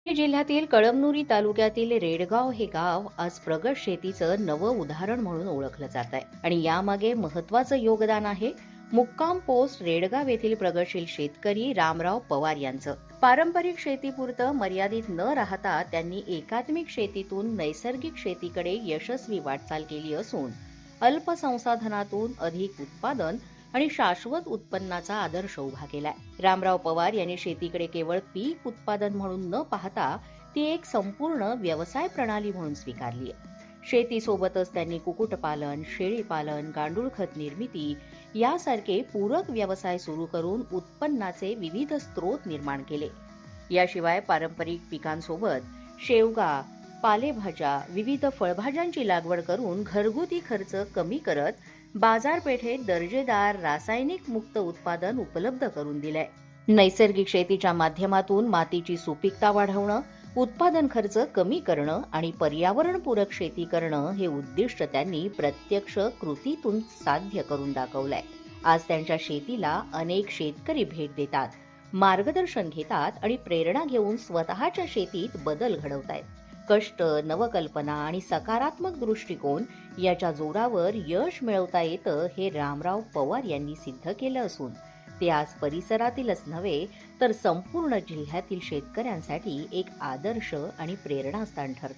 पुणे जिल्ह्यातील कळमनुरी तालुक्यातील रेडगाव हे गाव आज प्रगत शेतीचं नवं उदाहरण म्हणून ओळखलं जात आहे आणि यामागे महत्वाचं योगदान आहे मुक्काम पोस्ट रेडगाव येथील प्रगतशील शेतकरी रामराव पवार यांचं. पारंपरिक शेतीपुरतं मर्यादित न राहता त्यांनी एकात्मिक शेतीतून नैसर्गिक शेतीकडे यशस्वी वाटचाल केली असून अल्प संसाधनातून अधिक उत्पादन आणि शाश्वत उत्पन्नाचा आदर्श उभा केलाय. रामराव पवार यांनी शेतीकडे केवळ पीक उत्पादन म्हणून न पाहता ती एक संपूर्ण व्यवसाय प्रणाली म्हणून स्वीकारली आहे. शेतीसोबतच त्यांनी कुक्कुटपालन, शेळीपालन, गांडूळ खत निर्मिती यासारखे पूरक व्यवसाय सुरू करून उत्पन्नाचे विविध स्रोत निर्माण केले. याशिवाय पारंपरिक पिकांसोबत शेवगा, पालेभाज्या, विविध फळभाज्यांची लागवड करून घरगुती खर्च कमी करत बाजारपेठेत दर्जेदार रासायनिक मुक्त उत्पादन उपलब्ध करून दिलंय. नैसर्गिक शेतीच्या माध्यमातून मातीची सुपीकता वाढवणं, उत्पादन खर्च कमी करणं आणि पर्यावरणपूरक शेती करणं हे उद्दिष्ट त्यांनी प्रत्यक्ष कृतीतून साध्य करून दाखवलंय. आज त्यांच्या शेतीला अनेक शेतकरी भेट देतात, मार्गदर्शन घेतात आणि प्रेरणा घेऊन स्वतःच्या शेतीत बदल घडवतायत. कष्ट, नवकल्पना आणि सकारात्मक दृष्टिकोन याच्या जोरावर यश मिळवता येतं हे रामराव पवार यांनी सिद्ध केलं असून ते आज परिसरातीलच नव्हे तर संपूर्ण जिल्ह्यातील शेतकऱ्यांसाठी एक आदर्श आणि प्रेरणास्थान ठरतात.